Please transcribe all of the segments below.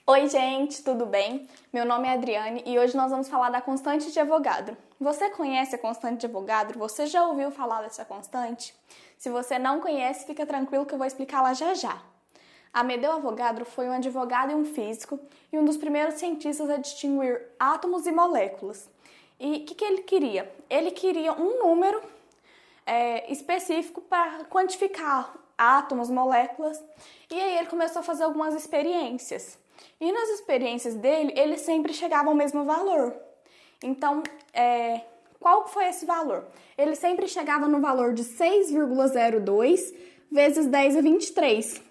Oi, gente, tudo bem? Meu nome é Adriane e hoje nós vamos falar da constante de Avogadro. Você conhece a constante de Avogadro? Você já ouviu falar dessa constante? Se você não conhece, fica tranquilo que eu vou explicar lá já já. Amedeo Avogadro foi um advogado e um físico e um dos primeiros cientistas a distinguir átomos e moléculas. E o que ele queria? Ele queria um número específico para quantificar átomos, moléculas, e aí ele começou a fazer algumas experiências. E nas experiências dele, ele sempre chegava ao mesmo valor. Então, qual foi esse valor? Ele sempre chegava no valor de 6,02 vezes 10 a 23.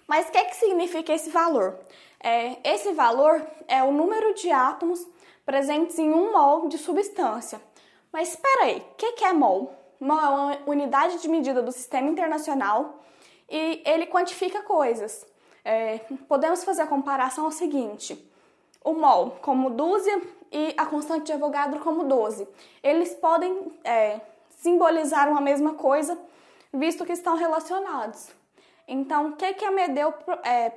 Mas o que significa esse valor? Esse valor é o número de átomos presentes em 1 mol de substância. Mas espera aí, o que é mol? Mol é uma unidade de medida do Sistema Internacional e ele quantifica coisas. Podemos fazer a comparação ao seguinte: o mol como dúzia e a constante de Avogadro como 12. Eles podem simbolizar uma mesma coisa, visto que estão relacionados. Então, o que Amedeo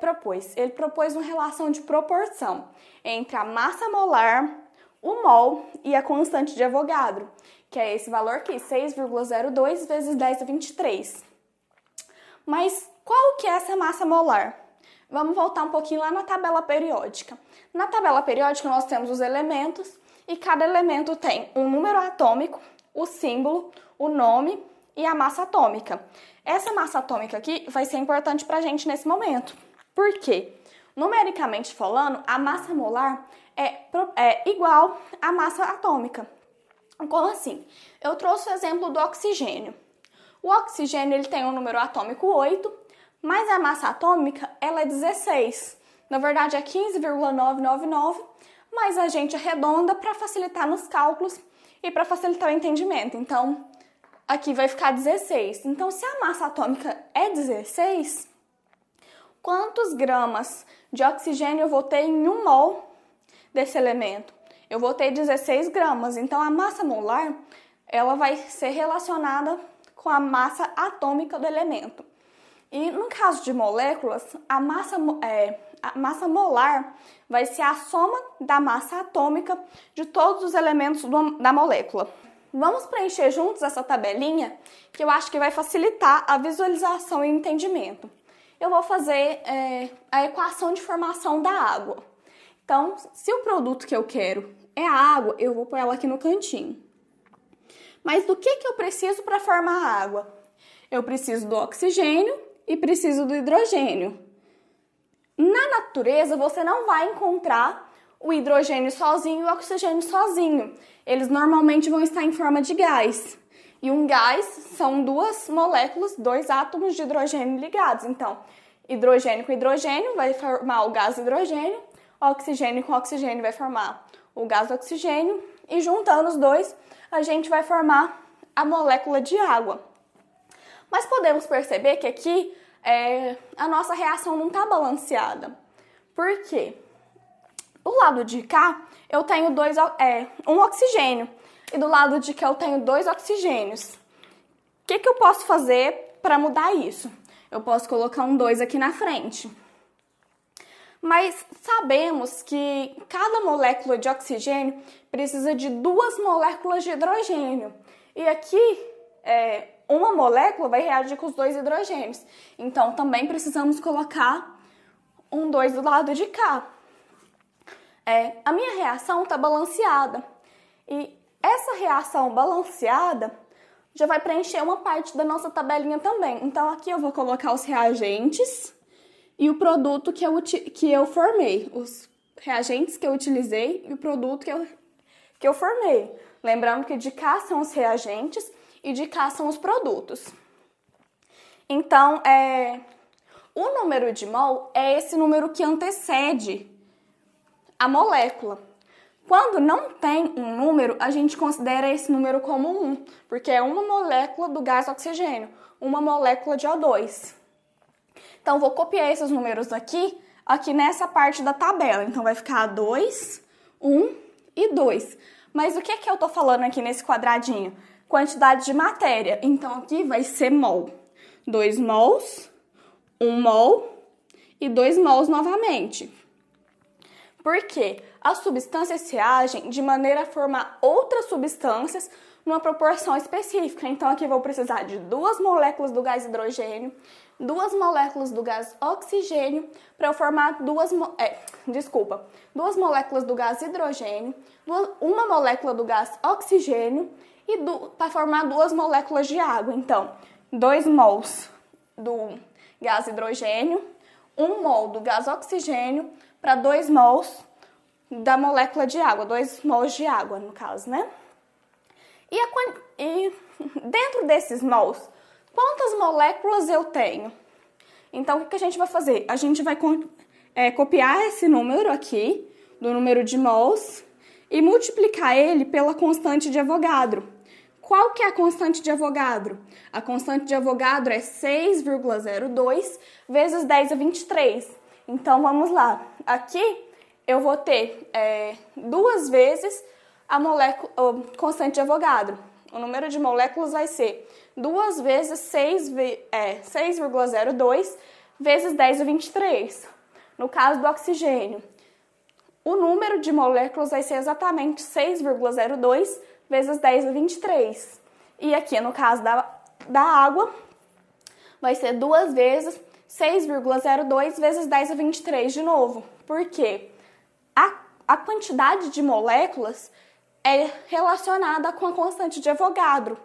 propôs? Ele propôs uma relação de proporção entre a massa molar, o mol e a constante de Avogadro, que é esse valor aqui, 6,02 vezes 10 a 23. Mas qual que é essa massa molar? Vamos voltar um pouquinho lá na tabela periódica. Na tabela periódica nós temos os elementos e cada elemento tem um número atômico, o símbolo, o nome e a massa atômica. Essa massa atômica aqui vai ser importante para a gente nesse momento. Por quê? Numericamente falando, a massa molar é igual à massa atômica. Como assim? Eu trouxe o exemplo do oxigênio. O oxigênio ele tem um número atômico 8, mas a massa atômica ela é 16. Na verdade é 15,999, mas a gente arredonda para facilitar nos cálculos e para facilitar o entendimento. Então, aqui vai ficar 16. Então, se a massa atômica é 16, quantos gramas de oxigênio eu vou ter em 1 mol desse elemento? Eu vou ter 16 gramas. Então, a massa molar ela vai ser relacionada com a massa atômica do elemento. E no caso de moléculas, a massa molar vai ser a soma da massa atômica de todos os elementos da molécula. Vamos preencher juntos essa tabelinha, que eu acho que vai facilitar a visualização e entendimento. Eu vou fazer a equação de formação da água. Então, se o produto que eu quero é a água, eu vou pôr ela aqui no cantinho. Mas do que eu preciso para formar a água? Eu preciso do oxigênio e preciso do hidrogênio. Na natureza, você não vai encontrar o hidrogênio sozinho e o oxigênio sozinho. Eles normalmente vão estar em forma de gás. E um gás são 2 moléculas, 2 átomos de hidrogênio ligados. Então, hidrogênio com hidrogênio vai formar o gás hidrogênio, oxigênio com oxigênio vai formar o gás oxigênio, e juntando os dois, a gente vai formar a molécula de água. Mas podemos perceber que aqui a nossa reação não está balanceada. Por quê? Do lado de cá, eu tenho um oxigênio. E do lado de cá, eu tenho 2 oxigênios. O que eu posso fazer para mudar isso? Eu posso colocar um 2 aqui na frente. Mas sabemos que cada molécula de oxigênio precisa de 2 moléculas de hidrogênio. E aqui, uma molécula vai reagir com os 2 hidrogênios. Então, também precisamos colocar um 2 do lado de cá. A minha reação está balanceada. E essa reação balanceada já vai preencher uma parte da nossa tabelinha também. Então, aqui eu vou colocar os reagentes e o produto que eu formei. Os reagentes que eu utilizei e o produto que eu formei. Lembrando que de cá são os reagentes e de cá são os produtos. Então, o número de mol é esse número que antecede a molécula. Quando não tem um número, a gente considera esse número como 1, porque é uma molécula do gás oxigênio, uma molécula de O2. Então, vou copiar esses números aqui nessa parte da tabela. Então, vai ficar 2, 1 e 2. Mas o que eu estou falando aqui nesse quadradinho? Quantidade de matéria. Então, aqui vai ser mol. 2 mols, 1 mol e 2 mols novamente. Porque as substâncias reagem de maneira a formar outras substâncias numa proporção específica. Então, aqui eu vou precisar de 2 moléculas do gás hidrogênio, 2 moléculas do gás oxigênio, para eu formar 2 moléculas do gás hidrogênio, 1 molécula do gás oxigênio e para formar 2 moléculas de água. Então, 2 mols do gás hidrogênio, 1 mol do gás oxigênio para 2 mols da molécula de água, 2 mols de água, no caso, né? E dentro desses mols, quantas moléculas eu tenho? Então, o que a gente vai fazer? A gente vai copiar esse número aqui, do número de mols, e multiplicar ele pela constante de Avogadro. Qual que é a constante de Avogadro? A constante de Avogadro é 6,02 vezes 10 a 23. Então, vamos lá. Aqui, eu vou ter 2 vezes a constante de Avogadro. O número de moléculas vai ser 2 vezes 6,02 vezes 10 a 23. No caso do oxigênio, o número de moléculas vai ser exatamente 6,02 vezes 10 a 23. E aqui, no caso da água, vai ser 2 vezes 6,02 vezes 10 a 23 de novo. Por quê? A quantidade de moléculas é relacionada com a constante de Avogadro.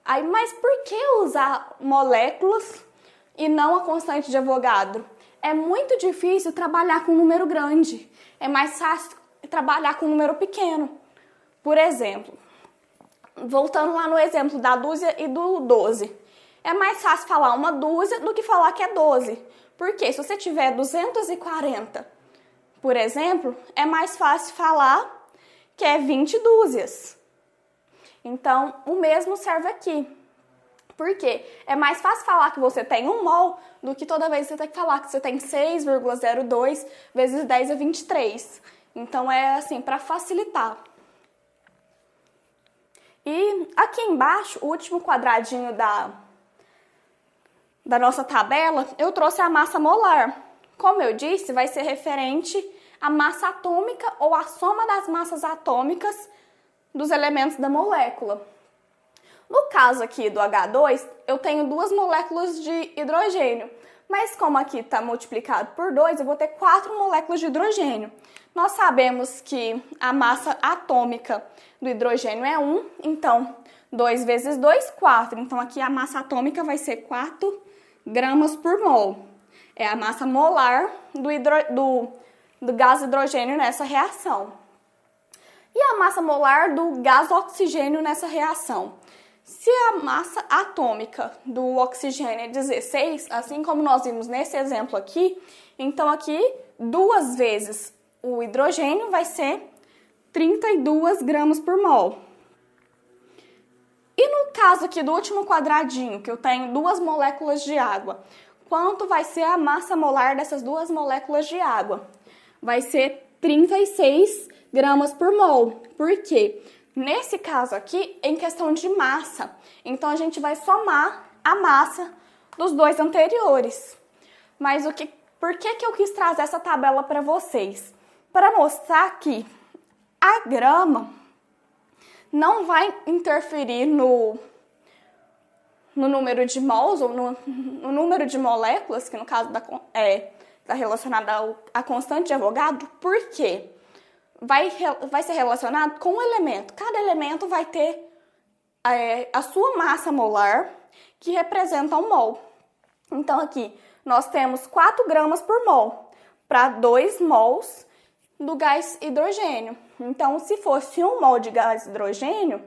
Mas por que usar moléculas e não a constante de Avogadro? É muito difícil trabalhar com um número grande. É mais fácil trabalhar com um número pequeno. Por exemplo, voltando lá no exemplo da dúzia e do 12. É mais fácil falar uma dúzia do que falar que é 12. Porque se você tiver 240, por exemplo, é mais fácil falar que é 20 dúzias. Então, o mesmo serve aqui. Por quê? É mais fácil falar que você tem 1 mol do que toda vez você tem que falar que você tem 6,02 vezes 10 a 23. Então, é assim, para facilitar. E aqui embaixo, o último quadradinho da nossa tabela, eu trouxe a massa molar. Como eu disse, vai ser referente à massa atômica ou à soma das massas atômicas dos elementos da molécula. No caso aqui do H2, eu tenho 2 moléculas de hidrogênio, mas como aqui está multiplicado por 2, eu vou ter 4 moléculas de hidrogênio. Nós sabemos que a massa atômica do hidrogênio é 1, então 2 vezes 2, 4. Então aqui a massa atômica vai ser 4 gramas por mol. É a massa molar do gás hidrogênio nessa reação. E a massa molar do gás oxigênio nessa reação? Se a massa atômica do oxigênio é 16, assim como nós vimos nesse exemplo aqui, então aqui 2 vezes o hidrogênio vai ser 32 gramas por mol. E no caso aqui do último quadradinho, que eu tenho 2 moléculas de água, quanto vai ser a massa molar dessas 2 moléculas de água? Vai ser 36 gramas por mol. Por quê? Nesse caso aqui, em questão de massa, então a gente vai somar a massa dos 2 anteriores. Mas por que eu quis trazer essa tabela para vocês? Para mostrar que a grama não vai interferir no número de mols ou no número de moléculas, que no caso está relacionada à constante de Avogadro. Por quê? Vai ser relacionado com o elemento. Cada elemento vai ter a sua massa molar, que representa 1 mol. Então, aqui, nós temos 4 gramas por mol, para 2 mols do gás hidrogênio. Então, se fosse 1 mol de gás hidrogênio,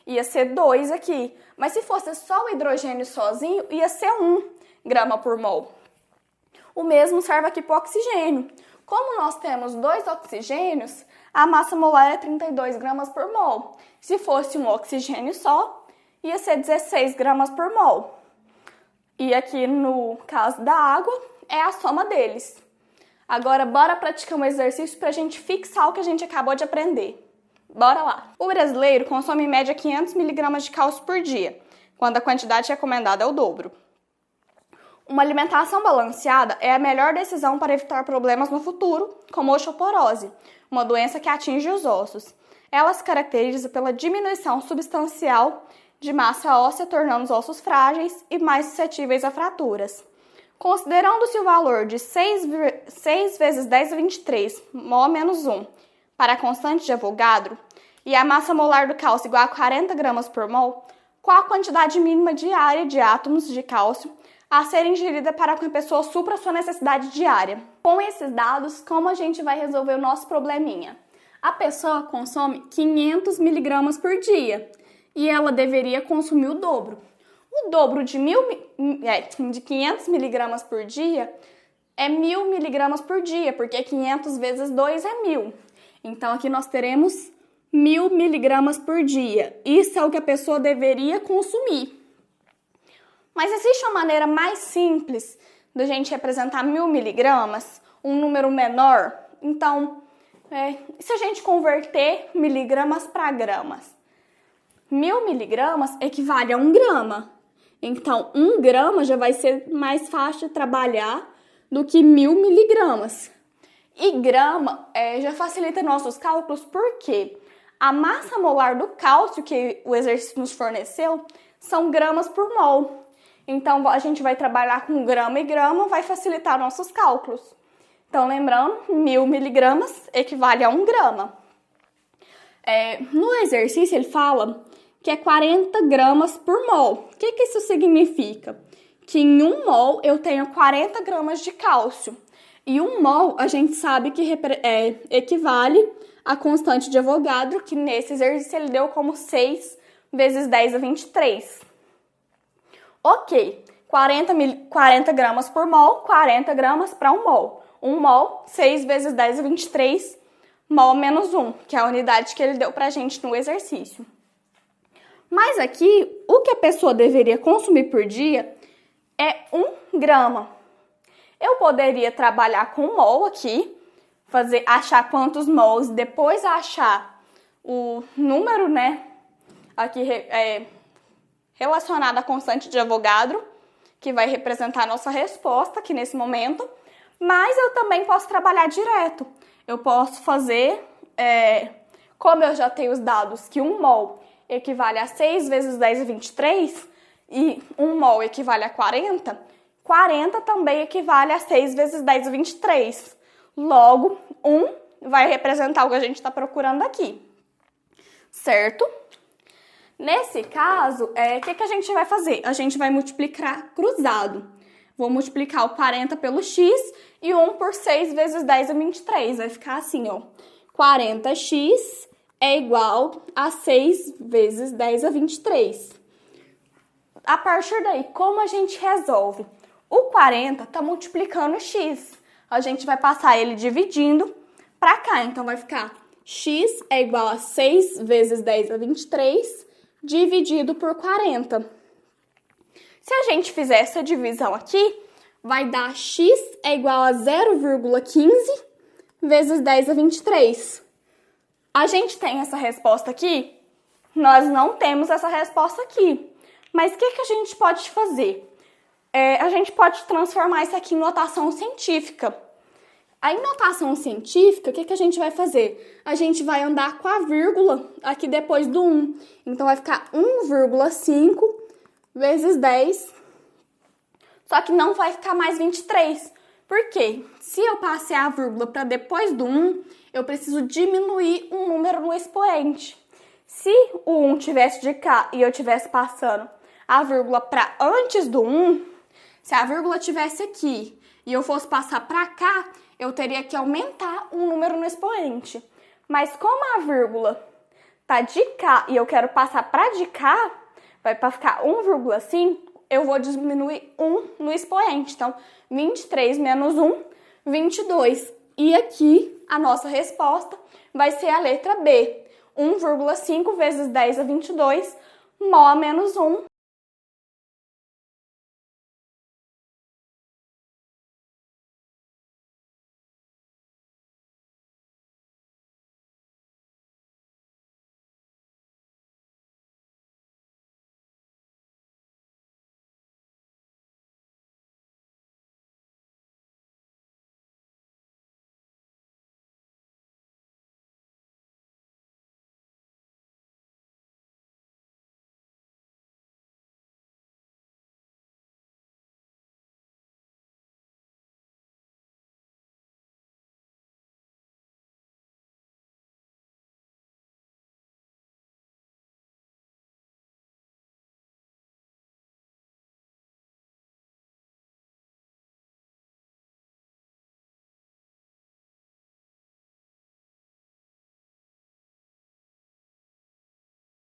ia ser 2 aqui. Mas se fosse só o hidrogênio sozinho, ia ser 1 grama por mol. O mesmo serve aqui para o oxigênio. Como nós temos 2 oxigênios, a massa molar é 32 gramas por mol. Se fosse um oxigênio só, ia ser 16 gramas por mol. E aqui no caso da água, é a soma deles. Agora, bora praticar um exercício para a gente fixar o que a gente acabou de aprender. Bora lá! O brasileiro consome em média 500 mg de cálcio por dia, quando a quantidade recomendada é o dobro. Uma alimentação balanceada é a melhor decisão para evitar problemas no futuro, como osteoporose, uma doença que atinge os ossos. Ela se caracteriza pela diminuição substancial de massa óssea, tornando os ossos frágeis e mais suscetíveis a fraturas. Considerando-se o valor de 6 vezes 10 a 23, mol menos 1, para a constante de Avogadro, e a massa molar do cálcio igual a 40 gramas por mol, qual a quantidade mínima diária de átomos de cálcio a ser ingerida para que a pessoa supra a sua necessidade diária? Com esses dados, como a gente vai resolver o nosso probleminha? A pessoa consome 500 miligramas por dia e ela deveria consumir o dobro. O dobro de 500 miligramas por dia é 1000 miligramas por dia, porque 500 vezes 2 é 1000. Então, aqui nós teremos 1000 miligramas por dia. Isso é o que a pessoa deveria consumir. Mas existe uma maneira mais simples da gente representar 1000 miligramas, um número menor? Então, se a gente converter miligramas para gramas? 1000 miligramas equivale a 1 grama. Então, 1 grama já vai ser mais fácil de trabalhar do que 1000 miligramas. E grama já facilita nossos cálculos porque a massa molar do cálcio que o exercício nos forneceu são gramas por mol. Então, a gente vai trabalhar com grama e grama, vai facilitar nossos cálculos. Então, lembrando, 1000 miligramas equivale a 1 grama. No exercício, ele fala que é 40 gramas por mol. O que isso significa? Que em 1 mol eu tenho 40 gramas de cálcio. E 1 mol a gente sabe que equivale à constante de Avogadro, que nesse exercício ele deu como 6 vezes 10 a 23. Ok, 40 gramas por mol, 40 gramas para 1 mol. 1 mol, 6 vezes 10 a 23, mol menos 1, que é a unidade que ele deu para a gente no exercício. Mas aqui, o que a pessoa deveria consumir por dia é 1 grama. Eu poderia trabalhar com mol aqui, achar quantos mols, depois achar o número, aqui relacionado à constante de Avogadro, que vai representar a nossa resposta aqui nesse momento, mas eu também posso trabalhar direto. Eu posso fazer, como eu já tenho os dados que 1 mol equivale a 6 vezes 10 a 23 e 1 mol equivale a 40, 40 também equivale a 6 vezes 10 a 23. Logo, 1 vai representar o que a gente está procurando aqui, certo? Nesse caso, o que a gente vai fazer? A gente vai multiplicar cruzado. Vou multiplicar o 40 pelo x e 1 por 6 vezes 10 a 23. Vai ficar assim, ó. 40x é igual a 6 vezes 10 a 23. A partir daí, como a gente resolve? O 40 está multiplicando o x. A gente vai passar ele dividindo para cá. Então, vai ficar x é igual a 6 vezes 10 a 23 dividido por 40. Se a gente fizer essa divisão aqui, vai dar x é igual a 0,15 vezes 10 a 23. A gente tem essa resposta aqui? Nós não temos essa resposta aqui. Mas o que a gente pode fazer? A gente pode transformar isso aqui em notação científica. Em notação científica, o que a gente vai fazer? A gente vai andar com a vírgula aqui depois do 1. Então, vai ficar 1,5 vezes 10. Só que não vai ficar mais 23. Por quê? Se eu passei a vírgula para depois do 1, eu preciso diminuir um número no expoente. Se o 1 tivesse de cá e eu tivesse passando a vírgula para antes do 1, se a vírgula tivesse aqui e eu fosse passar para cá, eu teria que aumentar um número no expoente. Mas como a vírgula tá de cá e eu quero passar para de cá, vai para ficar 1,5, eu vou diminuir 1 no expoente. Então, 23 menos 1, 22. E aqui, a nossa resposta vai ser a letra B. 1,5 vezes 10 a 22, mol menos 1.